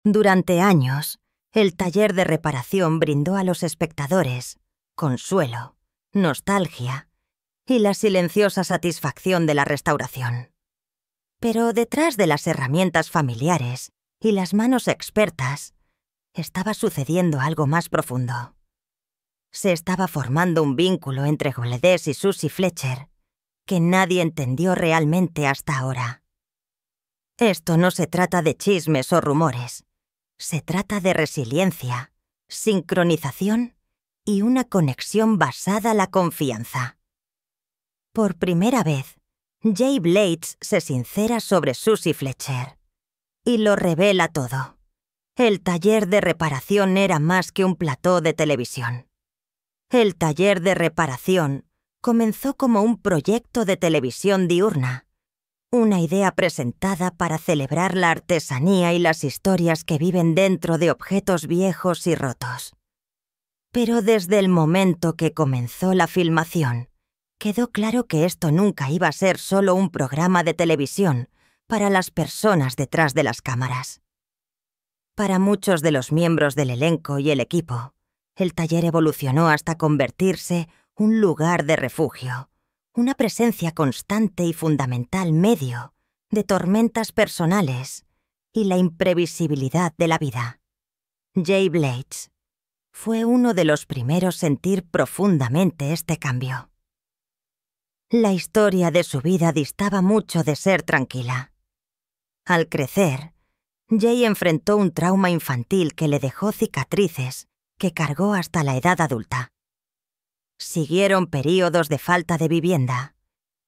Durante años, el taller de reparación brindó a los espectadores consuelo, nostalgia y la silenciosa satisfacción de la restauración. Pero detrás de las herramientas familiares y las manos expertas, estaba sucediendo algo más profundo. Se estaba formando un vínculo entre Goldes y Susie Fletcher que nadie entendió realmente hasta ahora. Esto no se trata de chismes o rumores. Se trata de resiliencia, sincronización y una conexión basada en la confianza. Por primera vez, Jay Blades se sincera sobre Susie Fletcher y lo revela todo. El taller de reparación era más que un plató de televisión. El taller de reparación comenzó como un proyecto de televisión diurna, una idea presentada para celebrar la artesanía y las historias que viven dentro de objetos viejos y rotos. Pero desde el momento que comenzó la filmación, quedó claro que esto nunca iba a ser solo un programa de televisión para las personas detrás de las cámaras. Para muchos de los miembros del elenco y el equipo, el taller evolucionó hasta convertirse en un lugar de refugio, una presencia constante y fundamental medio de tormentas personales y la imprevisibilidad de la vida. Jay Blades fue uno de los primeros en sentir profundamente este cambio. La historia de su vida distaba mucho de ser tranquila. Al crecer, Jay enfrentó un trauma infantil que le dejó cicatrices que cargó hasta la edad adulta. Siguieron períodos de falta de vivienda,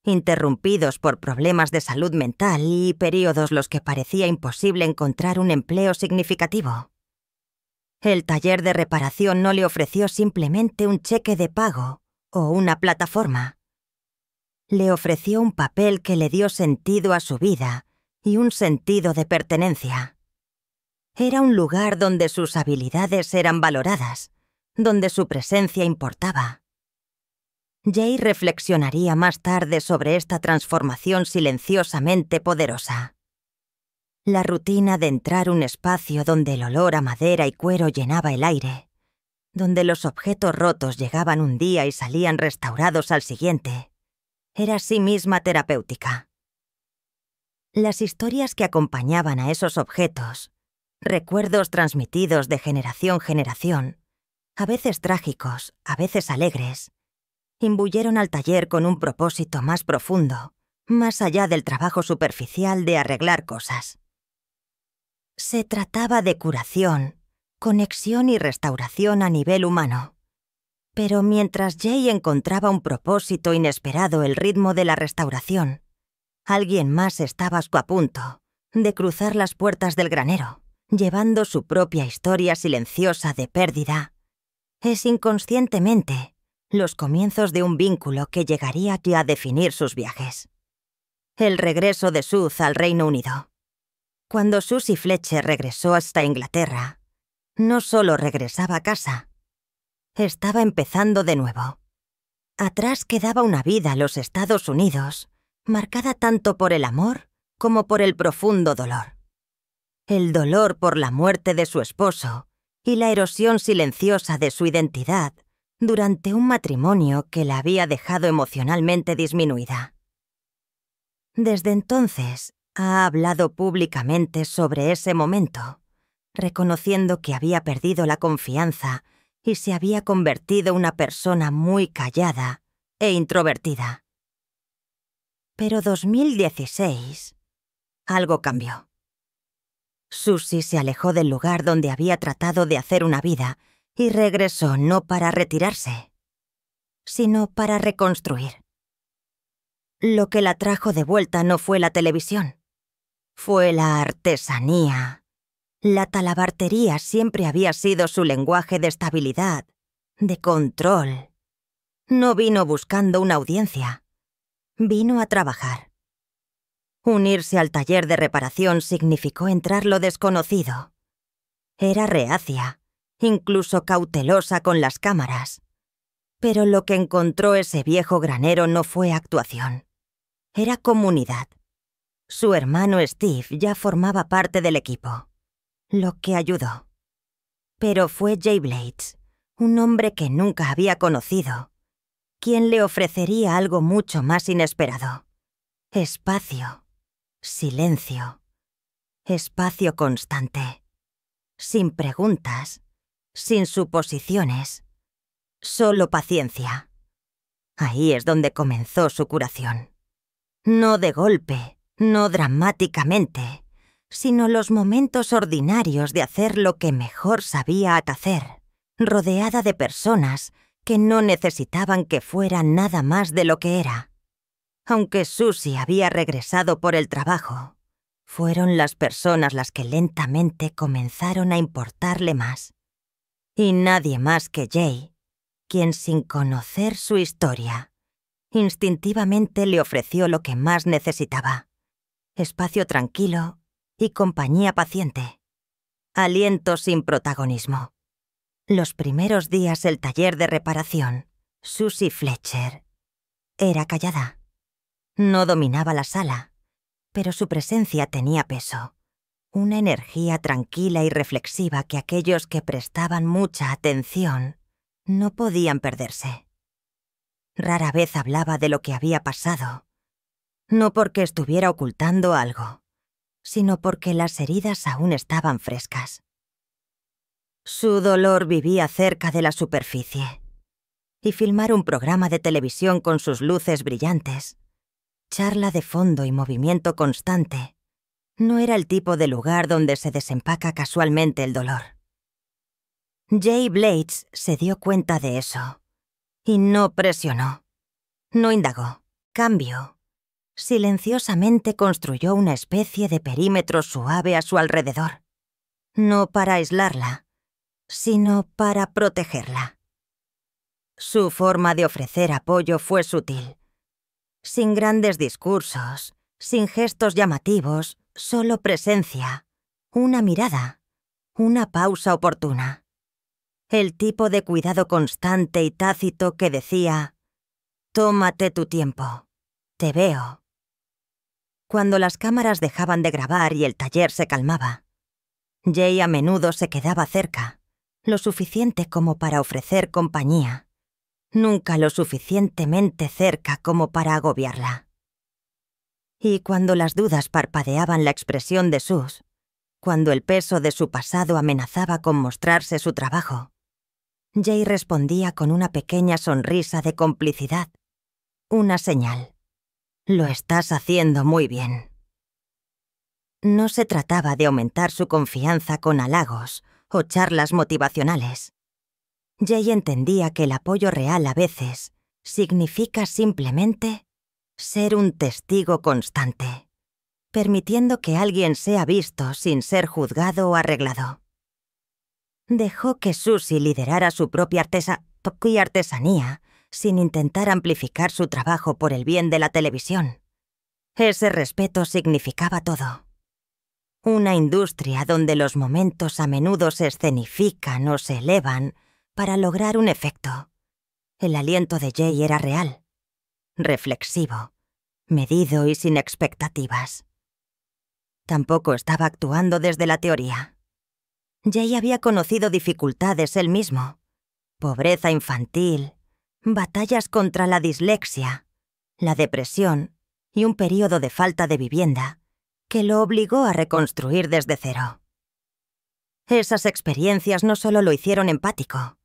interrumpidos por problemas de salud mental y períodos los que parecía imposible encontrar un empleo significativo. El taller de reparación no le ofreció simplemente un cheque de pago o una plataforma. Le ofreció un papel que le dio sentido a su vida y un sentido de pertenencia. Era un lugar donde sus habilidades eran valoradas, donde su presencia importaba. Jay reflexionaría más tarde sobre esta transformación silenciosamente poderosa. La rutina de entrar a un espacio donde el olor a madera y cuero llenaba el aire, donde los objetos rotos llegaban un día y salían restaurados al siguiente, era a sí misma terapéutica. Las historias que acompañaban a esos objetos, recuerdos transmitidos de generación en generación, a veces trágicos, a veces alegres, imbuyeron al taller con un propósito más profundo, más allá del trabajo superficial de arreglar cosas. Se trataba de curación, conexión y restauración a nivel humano. Pero mientras Jay encontraba un propósito inesperado el ritmo de la restauración, alguien más estaba a punto de cruzar las puertas del granero, llevando su propia historia silenciosa de pérdida. Es inconscientemente los comienzos de un vínculo que llegaría ya a definir sus viajes. El regreso de Sue al Reino Unido. Cuando Susie Fletcher regresó hasta Inglaterra, no solo regresaba a casa, estaba empezando de nuevo. Atrás quedaba una vida en los Estados Unidos, marcada tanto por el amor como por el profundo dolor. El dolor por la muerte de su esposo y la erosión silenciosa de su identidad durante un matrimonio que la había dejado emocionalmente disminuida. Desde entonces, ha hablado públicamente sobre ese momento, reconociendo que había perdido la confianza y se había convertido en una persona muy callada e introvertida. Pero 2016, algo cambió. Susie se alejó del lugar donde había tratado de hacer una vida y regresó no para retirarse, sino para reconstruir. Lo que la trajo de vuelta no fue la televisión, fue la artesanía. La talabartería siempre había sido su lenguaje de estabilidad, de control. No vino buscando una audiencia, vino a trabajar. Unirse al taller de reparación significó entrar lo desconocido. Era reacia, incluso cautelosa con las cámaras. Pero lo que encontró ese viejo granero no fue actuación. Era comunidad. Su hermano Steve ya formaba parte del equipo. lo que ayudó. Pero fue Jay Blades, un hombre que nunca había conocido, quien le ofrecería algo mucho más inesperado. Espacio, silencio, espacio constante, sin preguntas, sin suposiciones, solo paciencia. Ahí es donde comenzó su curación. No de golpe, no dramáticamente, sino los momentos ordinarios de hacer lo que mejor sabía hacer, rodeada de personas que no necesitaban que fuera nada más de lo que era. Aunque Susie había regresado por el trabajo, fueron las personas las que lentamente comenzaron a importarle más. Y nadie más que Jay, quien sin conocer su historia, instintivamente le ofreció lo que más necesitaba: espacio tranquilo y compañía paciente. Aliento sin protagonismo. Los primeros días del taller de reparación, Susie Fletcher era callada. No dominaba la sala, pero su presencia tenía peso, una energía tranquila y reflexiva que aquellos que prestaban mucha atención no podían perderse. Rara vez hablaba de lo que había pasado, no porque estuviera ocultando algo, sino porque las heridas aún estaban frescas. Su dolor vivía cerca de la superficie, y filmar un programa de televisión con sus luces brillantes, charla de fondo y movimiento constante, no era el tipo de lugar donde se desempaca casualmente el dolor. Jay Blades se dio cuenta de eso, y no presionó, no indagó, cambió. Silenciosamente construyó una especie de perímetro suave a su alrededor, no para aislarla, sino para protegerla. Su forma de ofrecer apoyo fue sutil, sin grandes discursos, sin gestos llamativos, solo presencia, una mirada, una pausa oportuna. El tipo de cuidado constante y tácito que decía: «Tómate tu tiempo, te veo». Cuando las cámaras dejaban de grabar y el taller se calmaba, Jay a menudo se quedaba cerca, lo suficiente como para ofrecer compañía, nunca lo suficientemente cerca como para agobiarla. Y cuando las dudas parpadeaban la expresión de Sus, cuando el peso de su pasado amenazaba con mostrarse su trabajo, Jay respondía con una pequeña sonrisa de complicidad, una señal: «Lo estás haciendo muy bien». No se trataba de aumentar su confianza con halagos o charlas motivacionales. Jay entendía que el apoyo real a veces significa simplemente ser un testigo constante, permitiendo que alguien sea visto sin ser juzgado o arreglado. Dejó que Susie liderara su propia artesanía sin intentar amplificar su trabajo por el bien de la televisión. Ese respeto significaba todo. Una industria donde los momentos a menudo se escenifican o se elevan para lograr un efecto. El aliento de Jay era real, reflexivo, medido y sin expectativas. Tampoco estaba actuando desde la teoría. Jay había conocido dificultades él mismo: pobreza infantil, batallas contra la dislexia, la depresión y un período de falta de vivienda que lo obligó a reconstruir desde cero. Esas experiencias no solo lo hicieron empático,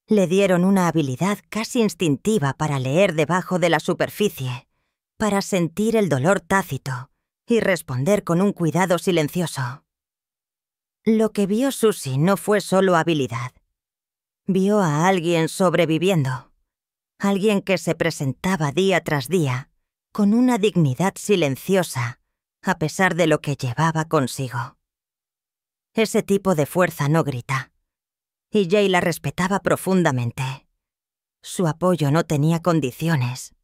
le dieron una habilidad casi instintiva para leer debajo de la superficie, para sentir el dolor tácito y responder con un cuidado silencioso. Lo que vio Susie no fue solo habilidad. Vio a alguien sobreviviendo, alguien que se presentaba día tras día con una dignidad silenciosa a pesar de lo que llevaba consigo. Ese tipo de fuerza no grita, y Jay la respetaba profundamente. Su apoyo no tenía condiciones.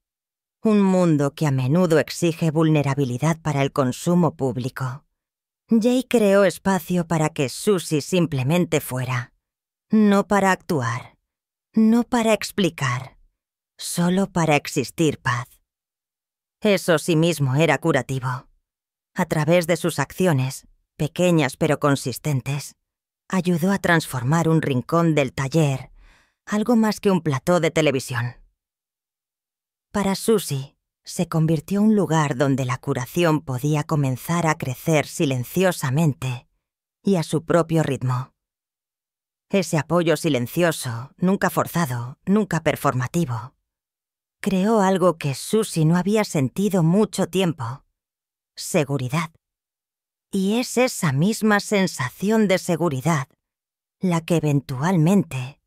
Un mundo que a menudo exige vulnerabilidad para el consumo público. Jay creó espacio para que Susie simplemente fuera, no para actuar, no para explicar, solo para existir paz. Eso sí mismo era curativo. A través de sus acciones, pequeñas pero consistentes, ayudó a transformar un rincón del taller, algo más que un plató de televisión. Para Susie, se convirtió en un lugar donde la curación podía comenzar a crecer silenciosamente y a su propio ritmo. Ese apoyo silencioso, nunca forzado, nunca performativo, creó algo que Susie no había sentido mucho tiempo: seguridad. Y es esa misma sensación de seguridad la que eventualmente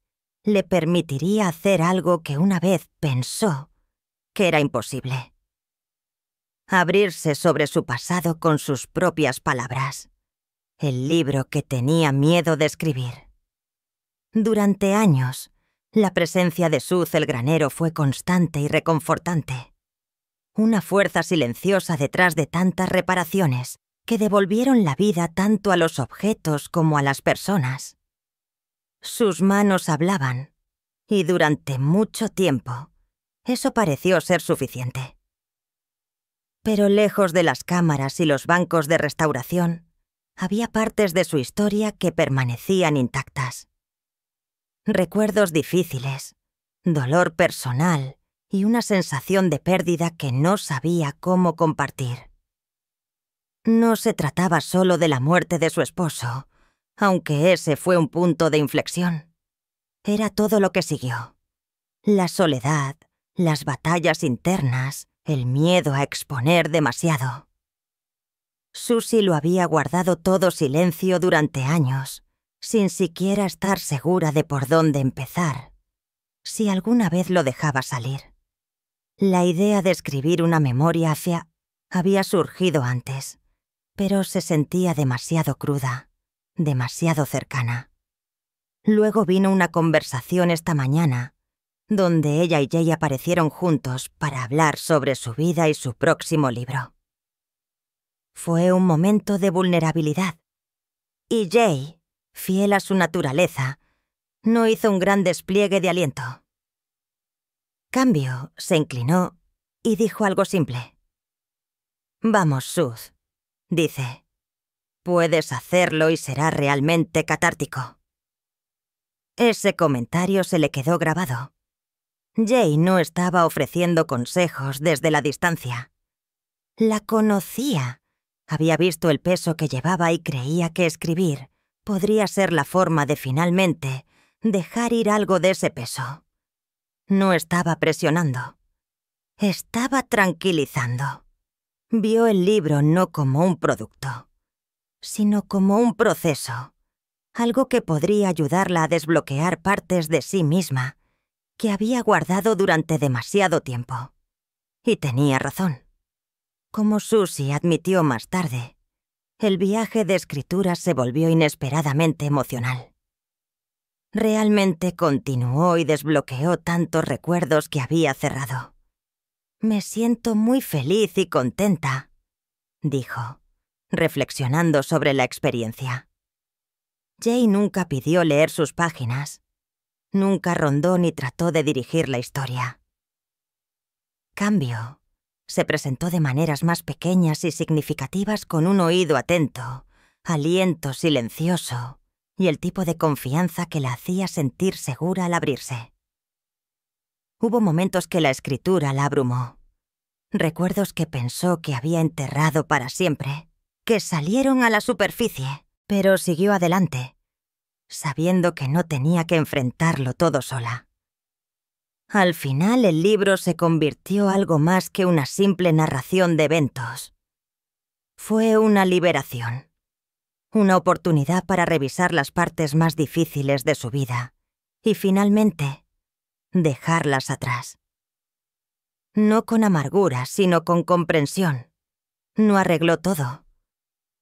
le permitiría hacer algo que una vez pensó que era imposible: abrirse sobre su pasado con sus propias palabras, el libro que tenía miedo de escribir. Durante años, la presencia de Suz el granero fue constante y reconfortante. Una fuerza silenciosa detrás de tantas reparaciones que devolvieron la vida tanto a los objetos como a las personas. Sus manos hablaban, y durante mucho tiempo, eso pareció ser suficiente. Pero lejos de las cámaras y los bancos de restauración, había partes de su historia que permanecían intactas. Recuerdos difíciles, dolor personal y una sensación de pérdida que no sabía cómo compartir. No se trataba solo de la muerte de su esposo, aunque ese fue un punto de inflexión. Era todo lo que siguió: la soledad, las batallas internas, el miedo a exponer demasiado. Susie lo había guardado todo silencio durante años, sin siquiera estar segura de por dónde empezar, si alguna vez lo dejaba salir. La idea de escribir una memoria había surgido antes, pero se sentía demasiado cruda, demasiado cercana. Luego vino una conversación esta mañana, donde ella y Jay aparecieron juntos para hablar sobre su vida y su próximo libro. Fue un momento de vulnerabilidad, y Jay, fiel a su naturaleza, no hizo un gran despliegue de aliento. Cambio, se inclinó y dijo algo simple. «Vamos, Suz», dice. «Puedes hacerlo y será realmente catártico». Ese comentario se le quedó grabado. Jay no estaba ofreciendo consejos desde la distancia. La conocía. Había visto el peso que llevaba y creía que escribir podría ser la forma de finalmente dejar ir algo de ese peso. No estaba presionando. Estaba tranquilizando. Vio el libro no como un producto, sino como un proceso, algo que podría ayudarla a desbloquear partes de sí misma que había guardado durante demasiado tiempo. Y tenía razón. Como Susie admitió más tarde, el viaje de escritura se volvió inesperadamente emocional. Realmente continuó y desbloqueó tantos recuerdos que había cerrado. «Me siento muy feliz y contenta», dijo, reflexionando sobre la experiencia. Jay nunca pidió leer sus páginas. Nunca rondó ni trató de dirigir la historia. Cambio se presentó de maneras más pequeñas y significativas, con un oído atento, aliento silencioso y el tipo de confianza que la hacía sentir segura al abrirse. Hubo momentos que la escritura la abrumó. Recuerdos que pensó que había enterrado para siempre, que salieron a la superficie, pero siguió adelante, sabiendo que no tenía que enfrentarlo todo sola. Al final el libro se convirtió en algo más que una simple narración de eventos. Fue una liberación, una oportunidad para revisar las partes más difíciles de su vida y finalmente dejarlas atrás. No con amargura, sino con comprensión. No arregló todo.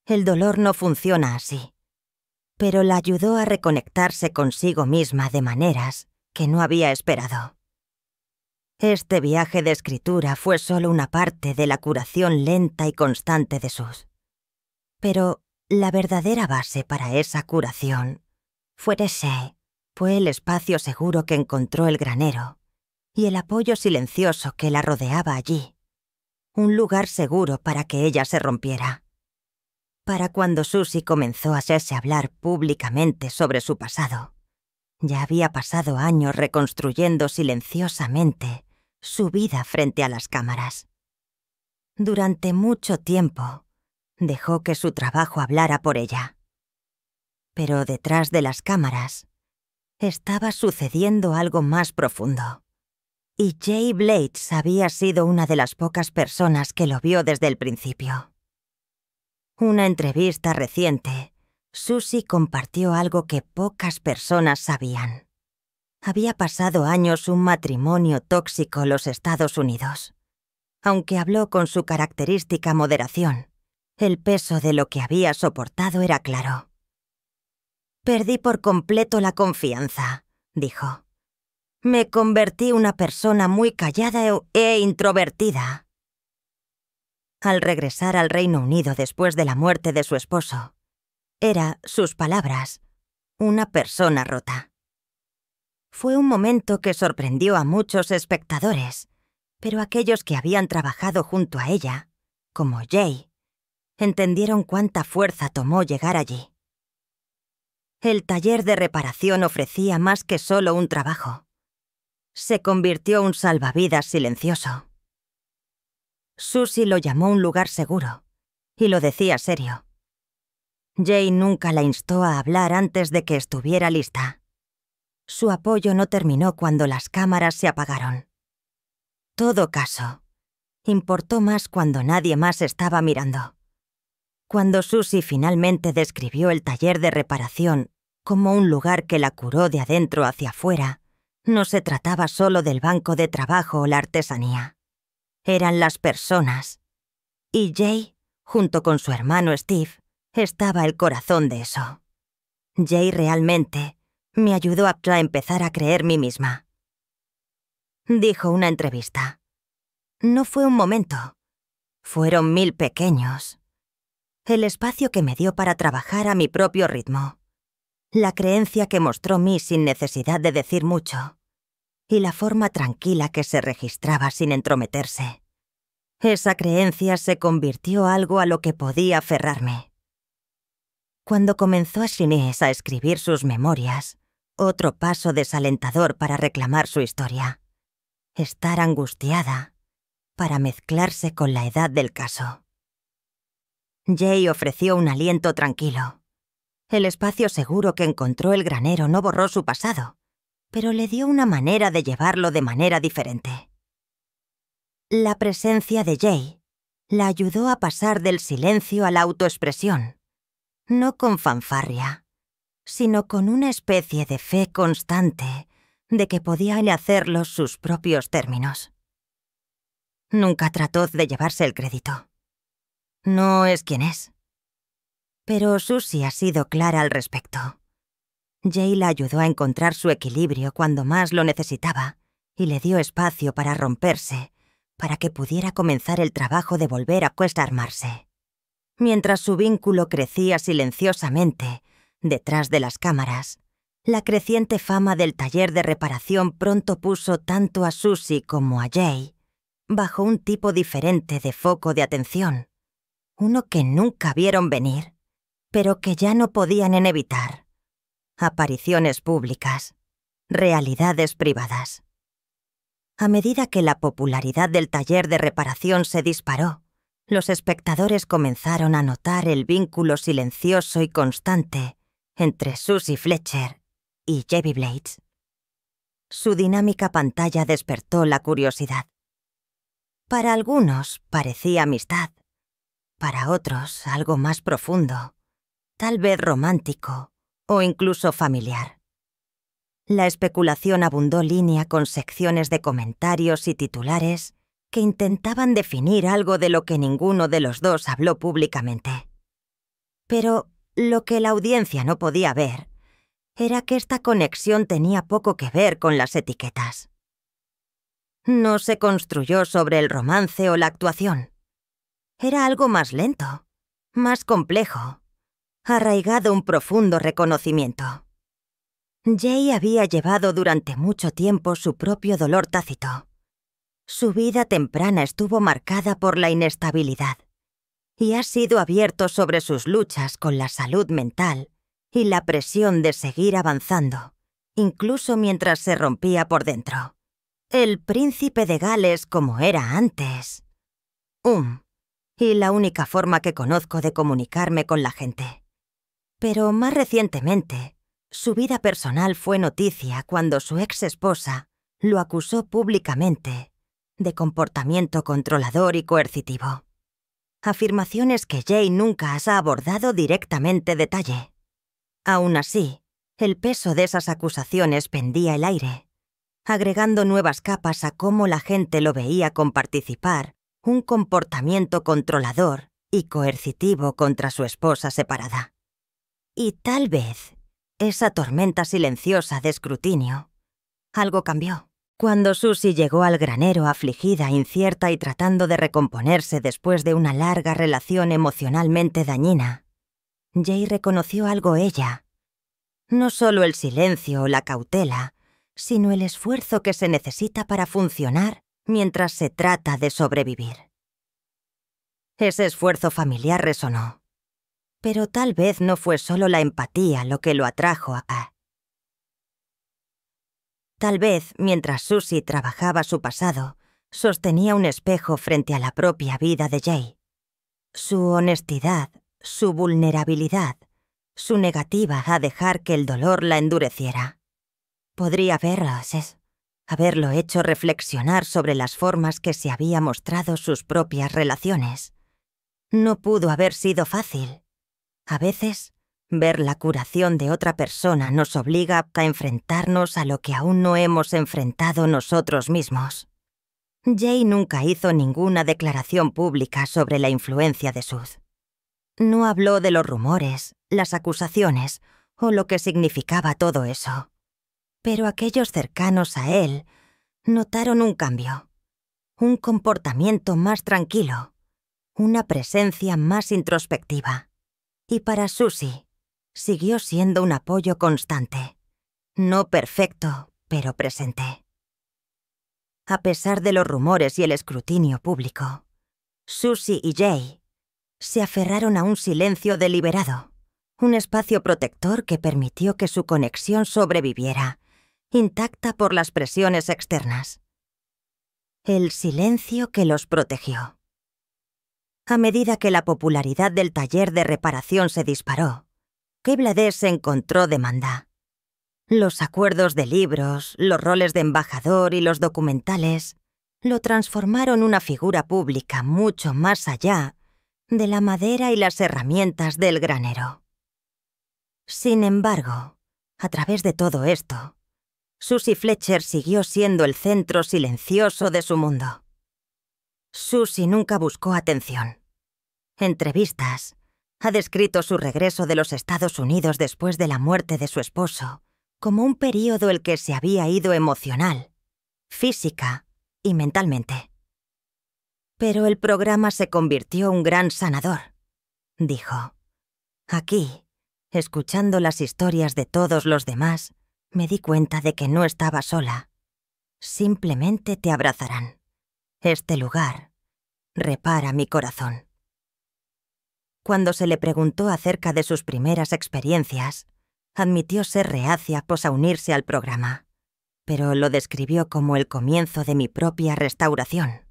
El dolor no funciona así, pero la ayudó a reconectarse consigo misma de maneras que no había esperado. Este viaje de escritura fue solo una parte de la curación lenta y constante de Suz. Pero la verdadera base para esa curación fue el espacio seguro que encontró el granero y el apoyo silencioso que la rodeaba allí. Un lugar seguro para que ella se rompiera. Para cuando Susie comenzó a hacerse hablar públicamente sobre su pasado, ya había pasado años reconstruyendo silenciosamente su vida frente a las cámaras. Durante mucho tiempo, dejó que su trabajo hablara por ella. Pero detrás de las cámaras estaba sucediendo algo más profundo. Y Jay Blades había sido una de las pocas personas que lo vio desde el principio. Una entrevista reciente, Susie compartió algo que pocas personas sabían. Había pasado años un matrimonio tóxico en los Estados Unidos. Aunque habló con su característica moderación, el peso de lo que había soportado era claro. «Perdí por completo la confianza», dijo. «Me convertí en una persona muy callada e introvertida». Al regresar al Reino Unido después de la muerte de su esposo, era, sus palabras, una persona rota. Fue un momento que sorprendió a muchos espectadores, pero aquellos que habían trabajado junto a ella, como Jay, entendieron cuánta fuerza tomó llegar allí. El taller de reparación ofrecía más que solo un trabajo. Se convirtió en un salvavidas silencioso. Susie lo llamó un lugar seguro, y lo decía serio. Jay nunca la instó a hablar antes de que estuviera lista. Su apoyo no terminó cuando las cámaras se apagaron. Todo caso, importó más cuando nadie más estaba mirando. Cuando Susie finalmente describió el taller de reparación como un lugar que la curó de adentro hacia afuera, no se trataba solo del banco de trabajo o la artesanía. Eran las personas. Y Jay, junto con su hermano Steve, estaba el corazón de eso. Jay realmente me ayudó a empezar a creer mí misma. Dijo una entrevista. No fue un momento. Fueron 1000 pequeños. El espacio que me dio para trabajar a mi propio ritmo. La creencia que mostró mí sin necesidad de decir mucho. Y la forma tranquila que se registraba sin entrometerse. Esa creencia se convirtió en algo a lo que podía aferrarme. Cuando comenzó Shinies a escribir sus memorias, otro paso desalentador para reclamar su historia. Estar angustiada para mezclarse con la edad del caso. Jay ofreció un aliento tranquilo. El espacio seguro que encontró el granero no borró su pasado, pero le dio una manera de llevarlo de manera diferente. La presencia de Jay la ayudó a pasar del silencio a la autoexpresión, no con fanfarria, sino con una especie de fe constante de que podía hacerlo sus propios términos. Nunca trató de llevarse el crédito. No es quien es. Pero Susie ha sido clara al respecto. Jay la ayudó a encontrar su equilibrio cuando más lo necesitaba y le dio espacio para romperse, para que pudiera comenzar el trabajo de volver a armarse. Mientras su vínculo crecía silenciosamente detrás de las cámaras, la creciente fama del taller de reparación pronto puso tanto a Susie como a Jay bajo un tipo diferente de foco de atención, uno que nunca vieron venir, pero que ya no podían evitar. Apariciones públicas, realidades privadas. A medida que la popularidad del taller de reparación se disparó, los espectadores comenzaron a notar el vínculo silencioso y constante entre Susie Fletcher y Jay Blades. Su dinámica pantalla despertó la curiosidad. Para algunos parecía amistad, para otros algo más profundo, tal vez romántico o incluso familiar. La especulación abundó línea con secciones de comentarios y titulares que intentaban definir algo de lo que ninguno de los dos habló públicamente. Pero lo que la audiencia no podía ver era que esta conexión tenía poco que ver con las etiquetas. No se construyó sobre el romance o la actuación. Era algo más lento, más complejo, arraigado un profundo reconocimiento. Jay había llevado durante mucho tiempo su propio dolor tácito. Su vida temprana estuvo marcada por la inestabilidad, y ha sido abierto sobre sus luchas con la salud mental y la presión de seguir avanzando, incluso mientras se rompía por dentro. El príncipe de Gales como era antes. Y la única forma que conozco de comunicarme con la gente. Pero más recientemente, su vida personal fue noticia cuando su ex esposa lo acusó públicamente de comportamiento controlador y coercitivo. Afirmaciones que Jay nunca ha abordado directamente detalle. Aún así, el peso de esas acusaciones pendía el aire, agregando nuevas capas a cómo la gente lo veía con participar un comportamiento controlador y coercitivo contra su esposa separada. Y tal vez esa tormenta silenciosa de escrutinio, algo cambió. Cuando Susie llegó al granero afligida, incierta y tratando de recomponerse después de una larga relación emocionalmente dañina, Jay reconoció algo ella. No solo el silencio o la cautela, sino el esfuerzo que se necesita para funcionar mientras se trata de sobrevivir. Ese esfuerzo familiar resonó. Pero tal vez no fue solo la empatía lo que lo atrajo a... Tal vez, mientras Susie trabajaba su pasado, sostenía un espejo frente a la propia vida de Jay. Su honestidad, su vulnerabilidad, su negativa a dejar que el dolor la endureciera. Podría haberlo hecho reflexionar sobre las formas que se había mostrado sus propias relaciones. No pudo haber sido fácil. A veces, ver la curación de otra persona nos obliga a enfrentarnos a lo que aún no hemos enfrentado nosotros mismos. Jay nunca hizo ninguna declaración pública sobre la influencia de Sud. No habló de los rumores, las acusaciones o lo que significaba todo eso. Pero aquellos cercanos a él notaron un cambio, un comportamiento más tranquilo, una presencia más introspectiva. Y para Susie, siguió siendo un apoyo constante, no perfecto, pero presente. A pesar de los rumores y el escrutinio público, Susie y Jay se aferraron a un silencio deliberado, un espacio protector que permitió que su conexión sobreviviera, intacta por las presiones externas. El silencio que los protegió. A medida que la popularidad del taller de reparación se disparó, Queblades se encontró demanda. Los acuerdos de libros, los roles de embajador y los documentales lo transformaron en una figura pública mucho más allá de la madera y las herramientas del granero. Sin embargo, a través de todo esto, Susie Fletcher siguió siendo el centro silencioso de su mundo. Susie nunca buscó atención. Entrevistas, ha descrito su regreso de los Estados Unidos después de la muerte de su esposo como un período el que se había ido emocional, física y mentalmente. Pero el programa se convirtió en un gran sanador, dijo. Aquí, escuchando las historias de todos los demás, me di cuenta de que no estaba sola. Simplemente te abrazarán. Este lugar repara mi corazón. Cuando se le preguntó acerca de sus primeras experiencias, admitió ser reacia a unirse al programa, pero lo describió como el comienzo de mi propia restauración,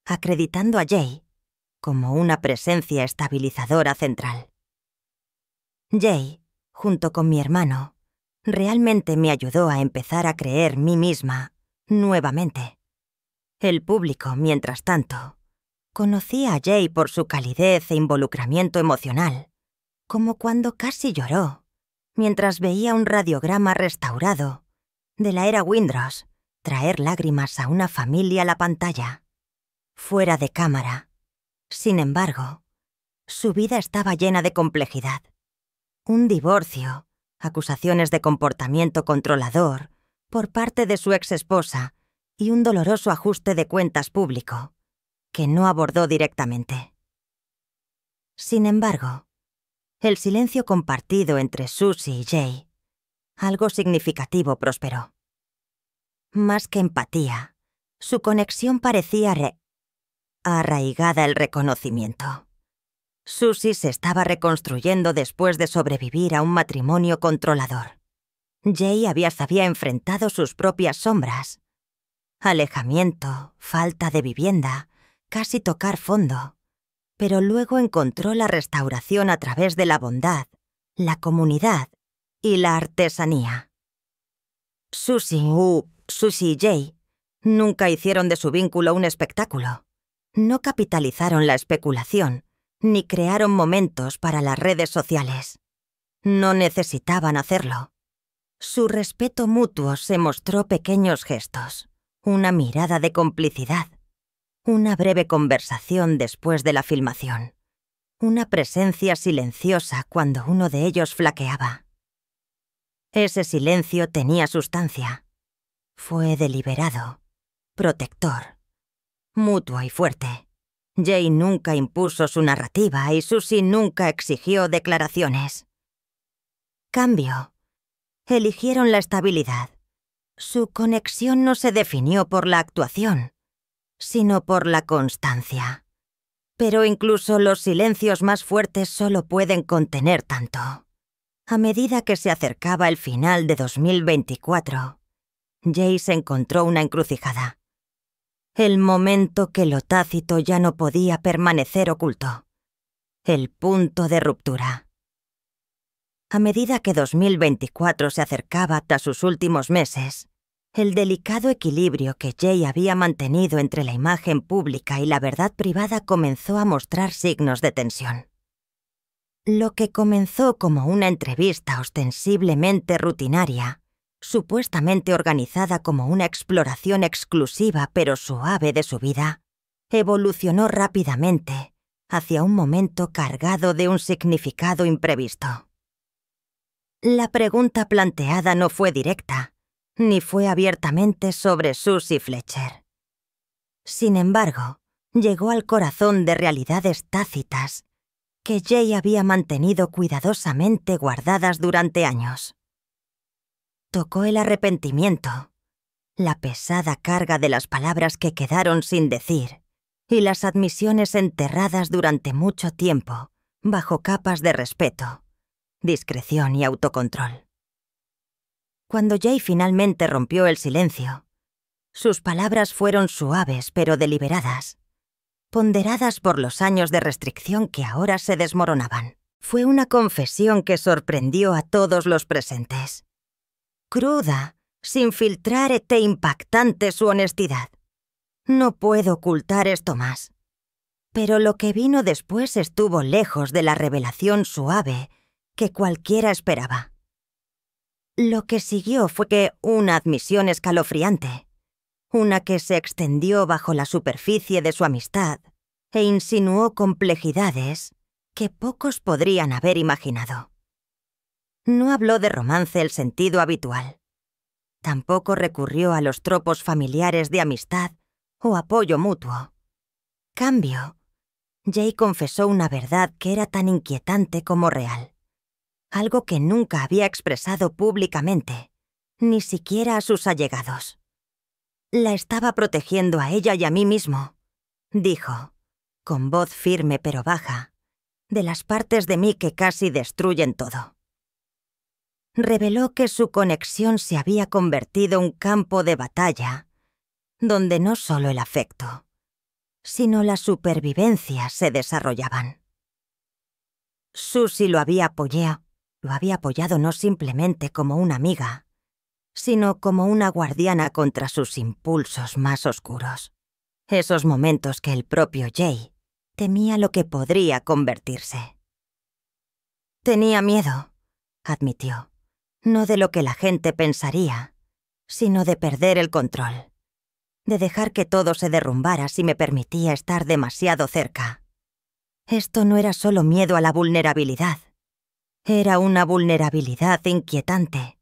acreditando a Jay como una presencia estabilizadora central. Jay, junto con mi hermano, realmente me ayudó a empezar a creer mí misma nuevamente. El público, mientras tanto, conocía a Jay por su calidez e involucramiento emocional, como cuando casi lloró mientras veía un radiograma restaurado de la era Windros traer lágrimas a una familia a la pantalla, fuera de cámara. Sin embargo, su vida estaba llena de complejidad. Un divorcio, acusaciones de comportamiento controlador por parte de su ex-esposa y un doloroso ajuste de cuentas público, que no abordó directamente. Sin embargo, el silencio compartido entre Susie y Jay, algo significativo prosperó. Más que empatía, su conexión parecía arraigada el reconocimiento. Susie se estaba reconstruyendo después de sobrevivir a un matrimonio controlador. Jay se había enfrentado sus propias sombras. Alejamiento, falta de vivienda, casi tocar fondo. Pero luego encontró la restauración a través de la bondad, la comunidad y la artesanía. Susie y Jay nunca hicieron de su vínculo un espectáculo. No capitalizaron la especulación, ni crearon momentos para las redes sociales. No necesitaban hacerlo. Su respeto mutuo se mostró pequeños gestos, una mirada de complicidad, una breve conversación después de la filmación, una presencia silenciosa cuando uno de ellos flaqueaba. Ese silencio tenía sustancia. Fue deliberado, protector, mutuo y fuerte. Jay nunca impuso su narrativa y Susie nunca exigió declaraciones. Cambio. Eligieron la estabilidad. Su conexión no se definió por la actuación, sino por la constancia. Pero incluso los silencios más fuertes solo pueden contener tanto. A medida que se acercaba el final de 2024, Jay se encontró una encrucijada. El momento que lo tácito ya no podía permanecer oculto. El punto de ruptura. A medida que 2024 se acercaba hasta sus últimos meses, el delicado equilibrio que Jay había mantenido entre la imagen pública y la verdad privada comenzó a mostrar signos de tensión. Lo que comenzó como una entrevista ostensiblemente rutinaria, supuestamente organizada como una exploración exclusiva pero suave de su vida, evolucionó rápidamente hacia un momento cargado de un significado imprevisto. La pregunta planteada no fue directa, ni fue abiertamente sobre Susie Fletcher. Sin embargo, llegó al corazón de realidades tácitas que Jay había mantenido cuidadosamente guardadas durante años. Tocó el arrepentimiento, la pesada carga de las palabras que quedaron sin decir y las admisiones enterradas durante mucho tiempo bajo capas de respeto, discreción y autocontrol. Cuando Jay finalmente rompió el silencio, sus palabras fueron suaves pero deliberadas, ponderadas por los años de restricción que ahora se desmoronaban. Fue una confesión que sorprendió a todos los presentes. Cruda, sin filtrar e impactante su honestidad. No puedo ocultar esto más. Pero lo que vino después estuvo lejos de la revelación suave que cualquiera esperaba. Lo que siguió fue una admisión escalofriante, una que se extendió bajo la superficie de su amistad e insinuó complejidades que pocos podrían haber imaginado. No habló de romance el sentido habitual. Tampoco recurrió a los tropos familiares de amistad o apoyo mutuo. Cambio, Jay confesó una verdad que era tan inquietante como real. Algo que nunca había expresado públicamente, ni siquiera a sus allegados. La estaba protegiendo a ella y a mí mismo, dijo, con voz firme pero baja, de las partes de mí que casi destruyen todo. Reveló que su conexión se había convertido en un campo de batalla, donde no solo el afecto, sino la supervivencia se desarrollaban. Susie lo había apoyado no simplemente como una amiga, sino como una guardiana contra sus impulsos más oscuros. Esos momentos que el propio Jay temía lo que podría convertirse. Tenía miedo, admitió, no de lo que la gente pensaría, sino de perder el control, de dejar que todo se derrumbara si me permitía estar demasiado cerca. Esto no era solo miedo a la vulnerabilidad. Era una vulnerabilidad inquietante,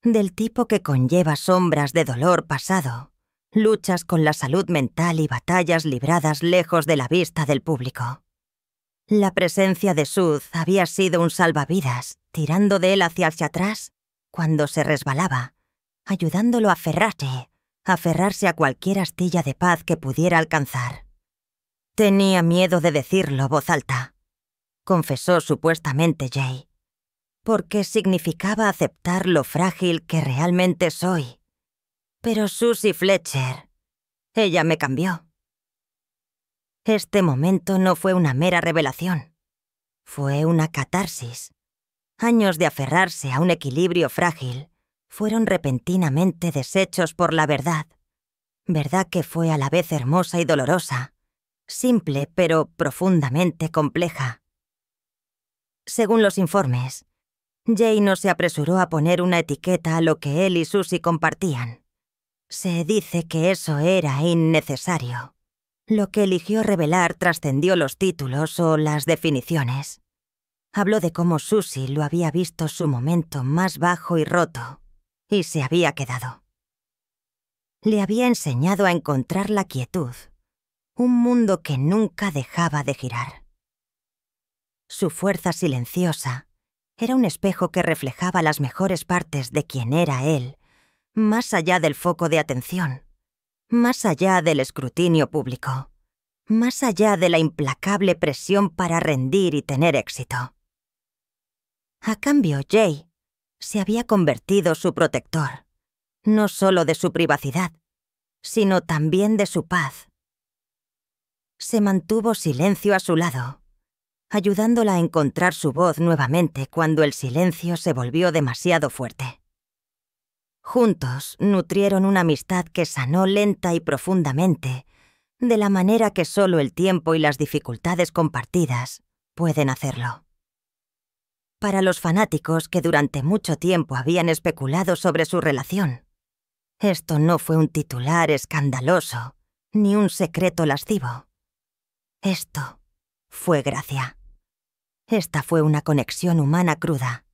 del tipo que conlleva sombras de dolor pasado, luchas con la salud mental y batallas libradas lejos de la vista del público. La presencia de Sud había sido un salvavidas, tirando de él hacia atrás cuando se resbalaba, ayudándolo a aferrarse a cualquier astilla de paz que pudiera alcanzar. Tenía miedo de decirlo voz alta. confesó supuestamente Jay, porque significaba aceptar lo frágil que realmente soy. Pero Susie Fletcher, ella me cambió. Este momento no fue una mera revelación, fue una catarsis. Años de aferrarse a un equilibrio frágil fueron repentinamente deshechos por la verdad. Verdad que fue a la vez hermosa y dolorosa, simple pero profundamente compleja. Según los informes, Jay no se apresuró a poner una etiqueta a lo que él y Susie compartían. Se dice que eso era innecesario. Lo que eligió revelar trascendió los títulos o las definiciones. Habló de cómo Susie lo había visto su momento más bajo y roto, y se había quedado. Le había enseñado a encontrar la quietud, un mundo que nunca dejaba de girar. Su fuerza silenciosa era un espejo que reflejaba las mejores partes de quien era él, más allá del foco de atención, más allá del escrutinio público, más allá de la implacable presión para rendir y tener éxito. A cambio, Jay se había convertido su protector, no solo de su privacidad, sino también de su paz. Se mantuvo silencio a su lado, ayudándola a encontrar su voz nuevamente cuando el silencio se volvió demasiado fuerte. Juntos nutrieron una amistad que sanó lenta y profundamente, de la manera que solo el tiempo y las dificultades compartidas pueden hacerlo. Para los fanáticos que durante mucho tiempo habían especulado sobre su relación, esto no fue un titular escandaloso, ni un secreto lascivo. Esto fue gracia. Esta fue una conexión humana cruda.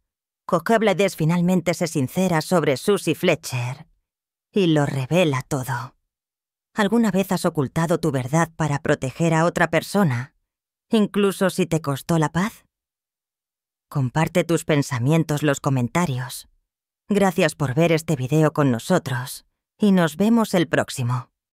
Coca Blades finalmente se sincera sobre Susie Fletcher y lo revela todo. ¿Alguna vez has ocultado tu verdad para proteger a otra persona, incluso si te costó la paz? Comparte tus pensamientos en los comentarios. Gracias por ver este video con nosotros y nos vemos el próximo.